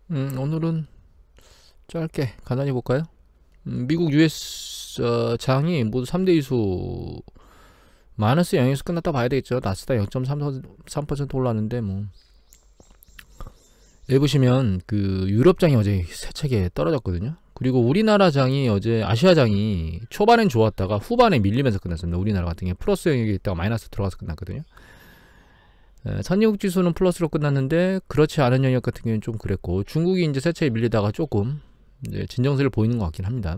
오늘은 짧게 간단히 볼까요? 미국 US 장이 모두 3대 이수 마이너스 0에서 끝났다 봐야 되겠죠. 나스닥 0.3% 올랐는데 뭐 여기 보시면 그 유럽 장이 어제 세차게 떨어졌거든요. 그리고 우리나라 장이 어제 아시아 장이 초반엔 좋았다가 후반에 밀리면서 끝났습니다. 우리나라 같은 경우에 플러스 영역에 있다가 마이너스 들어가서 끝났거든요. 선진국 지수는 플러스로 끝났는데 그렇지 않은 영역 같은 경우는 좀 그랬고, 중국이 이제 세차에 밀리다가 조금 이제 진정세를 보이는 것 같긴 합니다.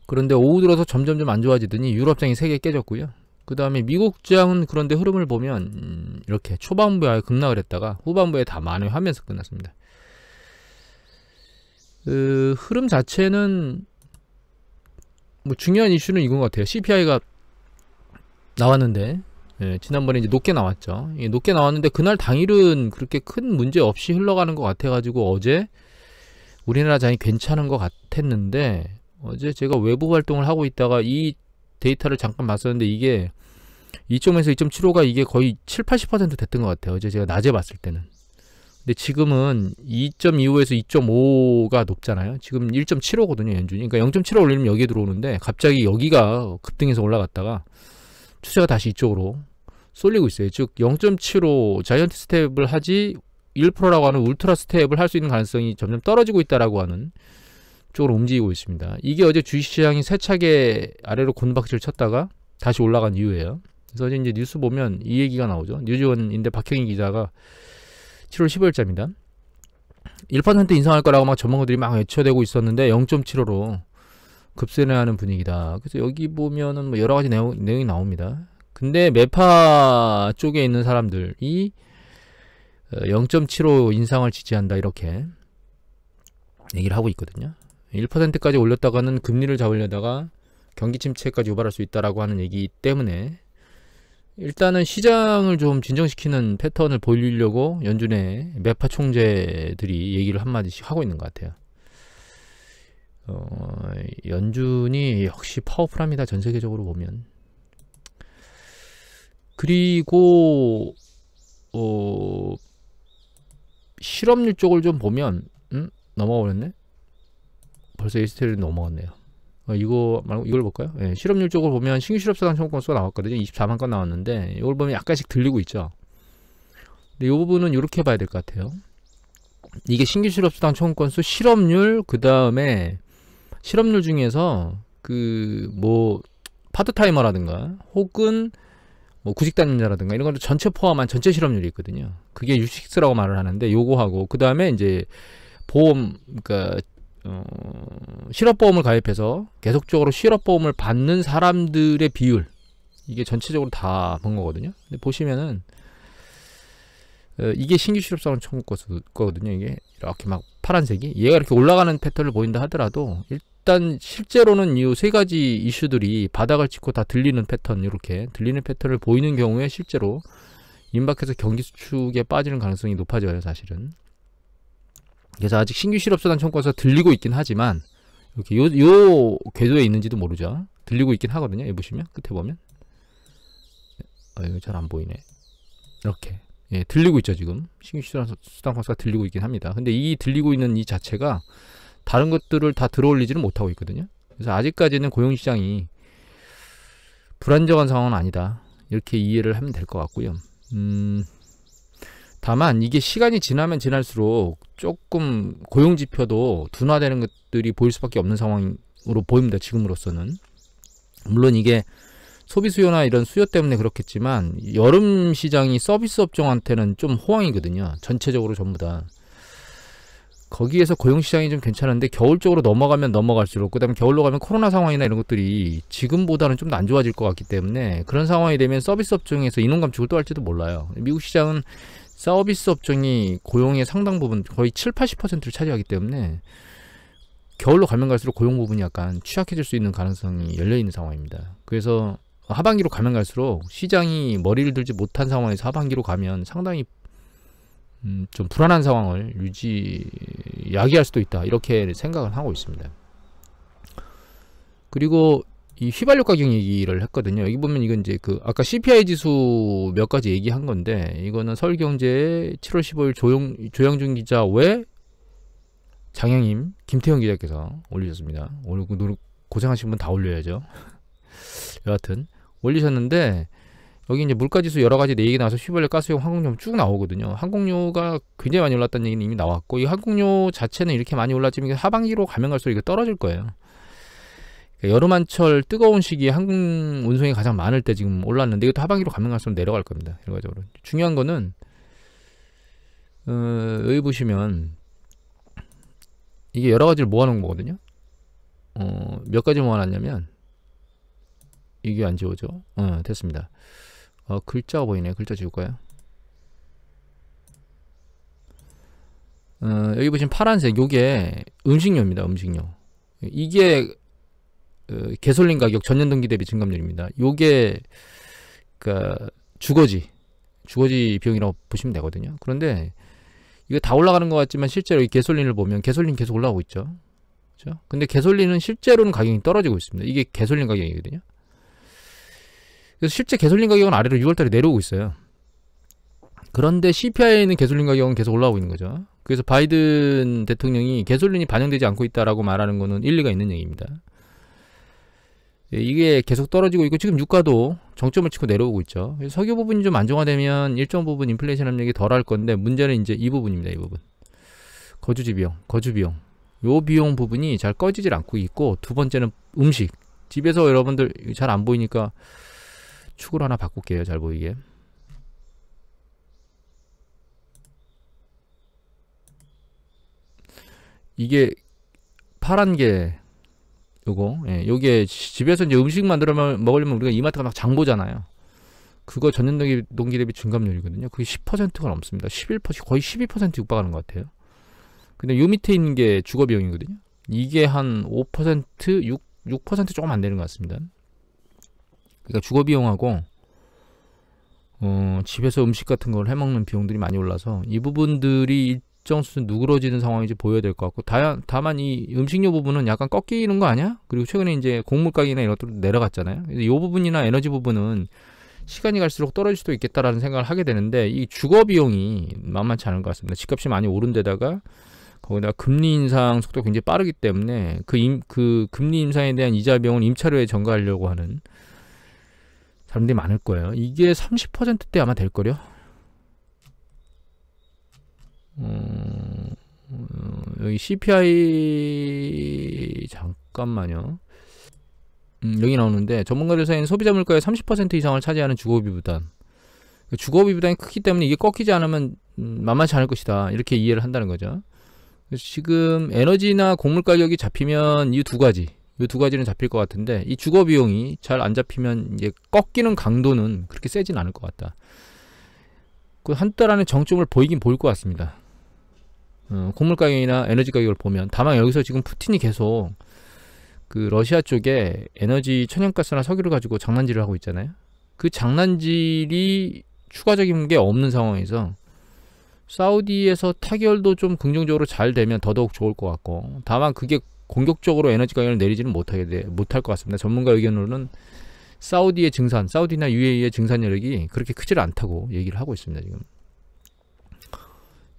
그런데 오후 들어서 점점점 안 좋아지더니 유럽장이 3개 깨졌고요. 그 다음에 미국장은 그런데 흐름을 보면 이렇게 초반부에 급락을 했다가 후반부에 다 만회하면서 끝났습니다. 흐름 자체는 뭐 중요한 이슈는 이건 것 같아요. CPI가 나왔는데 지난번에 이제 높게 나왔죠. 높게 나왔는데 그날 당일은 그렇게 큰 문제 없이 흘러가는 것 같아가지고 어제 우리나라 장이 괜찮은 것 같았는데, 어제 제가 외부 활동을 하고 있다가 이 데이터를 잠깐 봤었는데 이게 2.5에서 2.75가 이게 거의 7-80% 됐던 것 같아요. 어제 제가 낮에 봤을 때는. 근데 지금은 2.25에서 2.5가 높잖아요. 지금 1.75거든요, 연준이. 그러니까 0.75 올리면 여기에 들어오는데 갑자기 여기가 급등해서 올라갔다가 추세가 다시 이쪽으로 쏠리고 있어요. 즉 0.75 자이언트 스텝을 하지 1%라고 하는 울트라 스텝을 할 수 있는 가능성이 점점 떨어지고 있다라고 하는 쪽으로 움직이고 있습니다. 이게 어제 주식시장이 세차게 아래로 곤박질 쳤다가 다시 올라간 이유예요. 그래서 어제 이제 뉴스 보면 이 얘기가 나오죠. 뉴지원인데 박형희 기자가 7월 15일자입니다. 1% 인상할 거라고 막 전문가들이 막 외쳐대고 있었는데 0.75로 급세하는 분위기다. 그래서 여기 보면은 뭐 여러 가지 내용이 나옵니다. 근데 매파 쪽에 있는 사람들이 0.75 인상을 지지한다 이렇게 얘기를 하고 있거든요. 1%까지 올렸다가는 금리를 잡으려다가 경기 침체까지 유발할 수 있다라고 하는 얘기 때문에 일단은 시장을 좀 진정시키는 패턴을 보이려고 연준의 매파 총재들이 얘기를 한마디씩 하고 있는 것 같아요. 연준이 역시 파워풀합니다. 전 세계적으로 보면. 그리고 실업률 쪽을 좀 보면 넘어가버렸네. 벌써 에스테를 넘어갔네요. 이거 말고 이걸 볼까요? 네, 실업률 쪽을 보면 신규 실업사당 청구 건수가 나왔거든요. 24만 건 나왔는데 이걸 보면 약간씩 들리고 있죠. 근데 이 부분은 이렇게 봐야 될 것 같아요. 이게 신규 실업수당 청구 건수, 실업률, 그 다음에 실업률 중에서 그 뭐 파트타이머라든가 혹은 뭐 구직단자라든가 이런 것들 전체 포함한 전체 실업률이 있거든요. 그게 U6라고 말을 하는데 요거하고 그 다음에 이제 보험, 그러니까 실업보험을 가입해서 계속적으로 실업보험을 받는 사람들의 비율, 이게 전체적으로 다 본 거거든요. 근데 보시면은 이게 신규 실업사원 청구 거거든요. 이게 이렇게 막 파란색이 얘가 이렇게 올라가는 패턴을 보인다 하더라도 일단 실제로는 이 세 가지 이슈들이 바닥을 찍고 다 들리는 패턴, 이렇게 들리는 패턴을 보이는 경우에 실제로 임박해서 경기 수축에 빠지는 가능성이 높아져요, 사실은. 그래서 아직 신규 실업수당 청구가 들리고 있긴 하지만 이렇게 요 궤도에 있는지도 모르죠. 들리고 있긴 하거든요. 여기 보시면 끝에 보면 이거 잘 안 보이네. 이렇게 들리고 있죠. 지금 신규 실업수당 건수가 들리고 있긴 합니다. 근데 이 들리고 있는 이 자체가 다른 것들을 다 들어올리지는 못하고 있거든요. 그래서 아직까지는 고용시장이 불안정한 상황은 아니다, 이렇게 이해를 하면 될 것 같고요. 다만 이게 시간이 지나면 지날수록 조금 고용지표도 둔화되는 것들이 보일 수밖에 없는 상황으로 보입니다. 지금으로서는. 물론 이게 소비 수요나 이런 수요 때문에 그렇겠지만 여름 시장이 서비스 업종한테는 좀 호황이거든요. 전체적으로 전부 다. 거기에서 고용시장이 좀 괜찮은데 겨울 쪽으로 넘어가면 넘어갈수록, 그 다음에 겨울로 가면 코로나 상황이나 이런 것들이 지금보다는 좀 더 안 좋아질 것 같기 때문에 그런 상황이 되면 서비스 업종에서 인원 감축을 또 할지도 몰라요. 미국 시장은 서비스 업종이 고용의 상당 부분, 거의 7-80%를 차지하기 때문에 겨울로 가면 갈수록 고용 부분이 약간 취약해질 수 있는 가능성이 열려있는 상황입니다. 그래서 하반기로 가면 갈수록 시장이 머리를 들지 못한 상황에서 하반기로 가면 상당히 좀 불안한 상황을 야기할 수도 있다, 이렇게 생각을 하고 있습니다. 그리고 이 휘발유 가격 얘기를 했거든요. 여기 보면 이건 이제 그 아까 CPI 지수 몇 가지 얘기한 건데, 이거는 서울경제 7월 15일 조영준 기자 외 장영임 김태형 기자께서 올리셨습니다. 오늘 고생하신 분 다 올려야죠. 여하튼 올리셨는데, 여기 이제 물가지수 여러 가지 내 얘기 나와서 휘발유, 가스용, 항공료 쭉 나오거든요. 항공료가 굉장히 많이 올랐다는 얘기는 이미 나왔고, 이 항공료 자체는 이렇게 많이 올랐지만 하반기로 가면 갈수록 이거 떨어질 거예요. 여름한철 뜨거운 시기에 항공 운송이 가장 많을 때 지금 올랐는데, 이것도 하반기로 가면 갈수록 내려갈 겁니다. 결과적으로 중요한 거는 여기 보시면 이게 여러 가지를 모아놓은 거거든요. 몇 가지 모아놨냐면, 이게 안 지워져. 됐습니다. 글자가 보이네. 글자 지울까요? 여기 보시면 파란색, 요게 음식료입니다. 음식료. 이게 개솔린 가격 전년 동기 대비 증감률입니다. 요게 그러니까 주거지 비용이라고 보시면 되거든요. 그런데 이거 다 올라가는 것 같지만 실제로 이 개솔린을 보면 개솔린 계속 올라오고 있죠. 그렇죠? 근데 개솔린은 실제로는 가격이 떨어지고 있습니다. 이게 개솔린 가격이거든요. 그래서 실제 개솔린 가격은 아래로 6월달에 내려오고 있어요. 그런데 CPI는 개솔린 가격은 계속 올라오고 있는 거죠. 그래서 바이든 대통령이 개솔린이 반영되지 않고 있다라고 말하는 거는 일리가 있는 얘기입니다. 이게 계속 떨어지고 있고, 지금 유가도 정점을 치고 내려오고 있죠. 석유 부분이 좀 안정화되면 일정 부분 인플레이션 압력이 덜할 건데, 문제는 이제 이 부분입니다. 이 부분. 거주 비용. 요 비용 부분이 잘 꺼지질 않고 있고, 두 번째는 음식. 집에서 여러분들 잘 안 보이니까 축을 하나 바꿀게요. 잘 보이게. 이게 파란 게 요거, 예, 요게 집에서 이제 음식 만들어 먹으려면 우리가 이마트가 막 장 보잖아요. 그거 전년 동기 대비 증감률이거든요. 그게 10%가 넘습니다. 11%, 거의 12% 육박하는 것 같아요. 근데 요 밑에 있는 게 주거 비용이거든요. 이게 한 5%, 6% 조금 안 되는 것 같습니다. 그러니까 주거 비용하고 집에서 음식 같은 걸 해먹는 비용들이 많이 올라서 이 부분들이 일정 수준 누그러지는 상황인지 보여야 될 것 같고, 다만 이 음식료 부분은 약간 꺾이는 거 아니야? 그리고 최근에 이제 곡물 가격이나 이런 것도 내려갔잖아요. 그래서 이 부분이나 에너지 부분은 시간이 갈수록 떨어질 수도 있겠다라는 생각을 하게 되는데, 이 주거 비용이 만만치 않은 것 같습니다. 집값이 많이 오른 데다가 거기다가 금리 인상 속도가 굉장히 빠르기 때문에 그 금리 인상에 대한 이자 비용을 임차료에 전가하려고 하는 사람들이 많을 거예요. 이게 30%대 아마 될 거려. 여기 CPI 잠깐만요. 여기 나오는데, 전문가들 사이는 소비자 물가의 30% 이상을 차지하는 주거비 부담. 주거비 부담이 크기 때문에 이게 꺾이지 않으면 만만치 않을 것이다, 이렇게 이해를 한다는 거죠. 그래서 지금 에너지나 곡물 가격이 잡히면 이 두 가지는 잡힐 것 같은데, 이 주거 비용이 잘 안 잡히면 이제 꺾이는 강도는 그렇게 세진 않을 것 같다. 그 한 달 안에 정점을 보이긴 보일 것 같습니다. 곡물 가격이나 에너지 가격을 보면. 다만 여기서 지금 푸틴이 계속 그 러시아 쪽에 에너지, 천연가스나 석유를 가지고 장난질을 하고 있잖아요. 그 장난질이 추가적인 게 없는 상황에서 사우디에서 타결도 좀 긍정적으로 잘 되면 더더욱 좋을 것 같고, 다만 그게 공격적으로 에너지 가격을 내리지는 못할 것 같습니다. 전문가 의견으로는 사우디나 UAE의 증산 여력이 그렇게 크질 않다고 얘기를 하고 있습니다. 지금.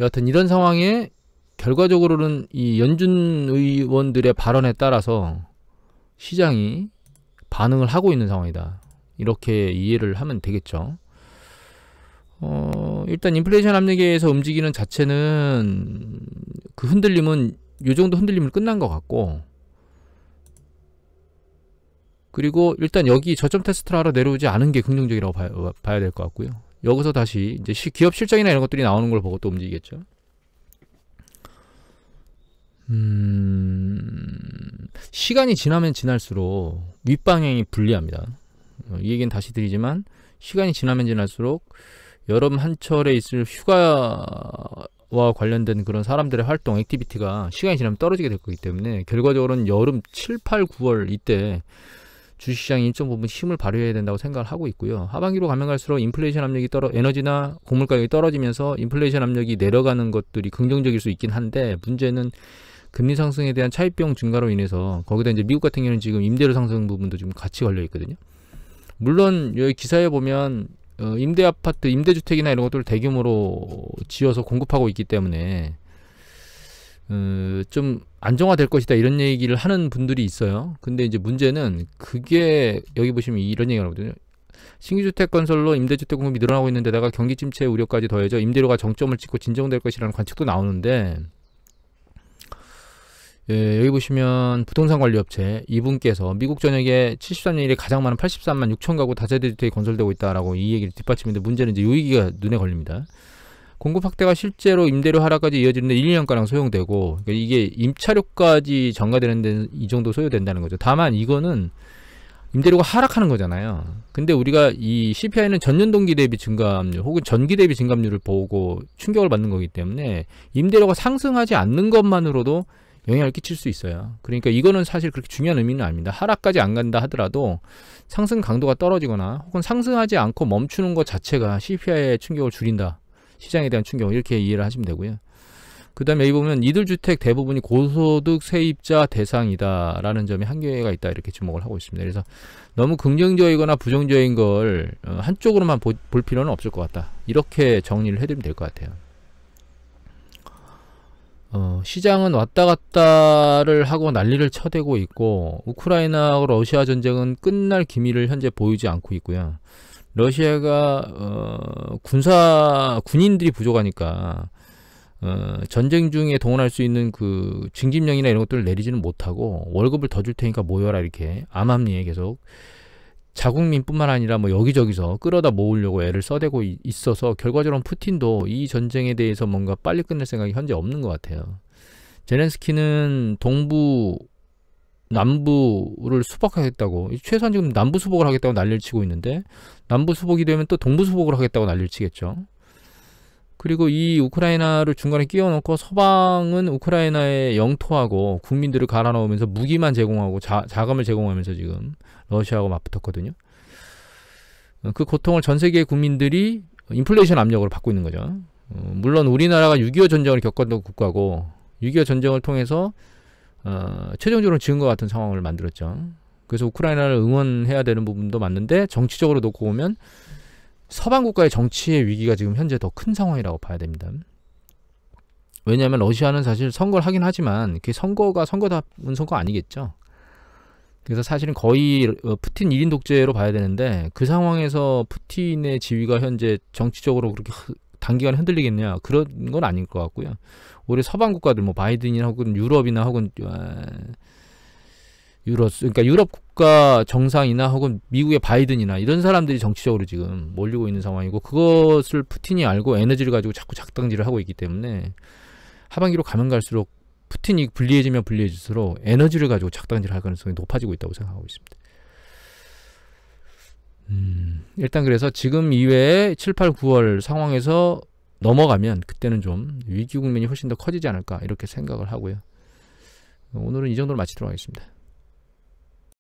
여하튼 이런 상황에 결과적으로는 이 연준 의원들의 발언에 따라서 시장이 반응을 하고 있는 상황이다, 이렇게 이해를 하면 되겠죠. 일단 인플레이션 압력에 의해서 움직이는 자체는 그 흔들림은 요 정도 흔들림은 끝난 것 같고, 그리고 일단 여기 저점 테스트를 하러 내려오지 않은 게 긍정적이라고 봐야 될 것 같고요. 여기서 다시 이제 기업 실적이나 이런 것들이 나오는 걸 보고 또 움직이겠죠. 시간이 지나면 지날수록 윗방향이 불리합니다. 이 얘기는 다시 드리지만, 시간이 지나면 지날수록 여름 한철에 있을 휴가와 관련된 그런 사람들의 활동, 액티비티가 시간이 지나면 떨어지게 될 거기 때문에, 결과적으로는 여름 7, 8, 9월 이때 주식시장이 일정 부분 힘을 발휘해야 된다고 생각을 하고 있고요. 하반기로 가면 갈수록 인플레이션 압력이 에너지나 곡물 가격이 떨어지면서 인플레이션 압력이 내려가는 것들이 긍정적일 수 있긴 한데, 문제는 금리 상승에 대한 차입비용 증가로 인해서 거기다 이제 미국 같은 경우는 지금 임대료 상승 부분도 지금 같이 걸려 있거든요. 물론 여기 기사에 보면 임대 아파트, 임대주택이나 이런 것들을 대규모로 지어서 공급하고 있기 때문에 좀 안정화될 것이다 이런 얘기를 하는 분들이 있어요. 근데 이제 문제는 그게 여기 보시면 이런 얘기가 나오거든요. 신규주택 건설로 임대주택 공급이 늘어나고 있는데다가 경기 침체 우려까지 더해져 임대료가 정점을 찍고 진정될 것이라는 관측도 나오는데, 예, 여기 보시면 부동산 관리업체 이분께서 미국 전역에 73년 이래 가장 많은 83만 6천 가구 다세대 주택이 건설되고 있다라고 이 얘기를 뒷받침했는데, 문제는 이제 요 얘기가 눈에 걸립니다. 공급 확대가 실제로 임대료 하락까지 이어지는데 1, 2년가량 소요되고, 그러니까 이게 임차료까지 전가되는데 이 정도 소요된다는 거죠. 다만 이거는 임대료가 하락하는 거잖아요. 근데 우리가 이 CPI는 전년 동기 대비 증감률 혹은 전기 대비 증감률을 보고 충격을 받는 거기 때문에 임대료가 상승하지 않는 것만으로도 영향을 끼칠 수 있어요. 그러니까 이거는 사실 그렇게 중요한 의미는 아닙니다. 하락까지 안 간다 하더라도 상승 강도가 떨어지거나 혹은 상승하지 않고 멈추는 것 자체가 CPI의 충격을 줄인다, 시장에 대한 충격, 이렇게 이해를 하시면 되고요. 그 다음에 여기 보면 이들 주택 대부분이 고소득 세입자 대상이다 라는 점에 한계가 있다, 이렇게 주목을 하고 있습니다. 그래서 너무 긍정적이거나 부정적인 걸 한쪽으로만 볼 필요는 없을 것 같다, 이렇게 정리를 해드리면 될 것 같아요. 시장은 왔다 갔다를 하고 난리를 쳐대고 있고, 우크라이나하고 러시아 전쟁은 끝날 기미를 현재 보이지 않고 있고요. 러시아가 군인들이 부족하니까 전쟁 중에 동원할 수 있는 그 징집령이나 이런 것들을 내리지는 못하고, 월급을 더 줄 테니까 모여라, 이렇게 암암리에 계속 자국민뿐만 아니라 뭐 여기저기서 끌어다 모으려고 애를 써대고 있어서, 결과적으로 푸틴도 이 전쟁에 대해서 뭔가 빨리 끝낼 생각이 현재 없는 것 같아요. 제렌스키는 동부 남부를 수복하겠다고, 최소한 지금 남부 수복을 하겠다고 난리를 치고 있는데, 남부 수복이 되면 또 동부 수복을 하겠다고 난리를 치겠죠. 그리고 이 우크라이나를 중간에 끼워놓고 서방은 우크라이나의 영토하고 국민들을 갈아넣으면서 무기만 제공하고 자금을 제공하면서 지금 러시아하고 맞붙었거든요. 그 고통을 전 세계의 국민들이 인플레이션 압력으로 받고 있는 거죠. 물론 우리나라가 6.25 전쟁을 겪었던 국가고, 6.25 전쟁을 통해서 최종적으로 지은 것 같은 상황을 만들었죠. 그래서 우크라이나를 응원해야 되는 부분도 맞는데, 정치적으로 놓고 보면 서방 국가의 정치의 위기가 지금 현재 더 큰 상황이라고 봐야 됩니다. 왜냐하면 러시아는 사실 선거를 하긴 하지만 그 선거가 선거다운 선거 아니겠죠. 그래서 사실은 거의 푸틴 1인 독재로 봐야 되는데, 그 상황에서 푸틴의 지위가 현재 정치적으로 그렇게 단기간에 흔들리겠냐, 그런 건 아닐 것 같고요. 오히려 서방 국가들, 뭐 바이든이나 혹은 유럽이나 혹은 그러니까 유럽 국가 정상이나 혹은 미국의 바이든이나 이런 사람들이 정치적으로 지금 몰리고 있는 상황이고, 그것을 푸틴이 알고 에너지를 가지고 자꾸 작당질을 하고 있기 때문에 하반기로 가면 갈수록 푸틴이 불리해지면 불리해질수록 에너지를 가지고 작당질을 할 가능성이 높아지고 있다고 생각하고 있습니다. 일단 그래서 지금 이외에 7, 8, 9월 상황에서 넘어가면 그때는 좀 위기 국면이 훨씬 더 커지지 않을까, 이렇게 생각을 하고요. 오늘은 이 정도로 마치도록 하겠습니다.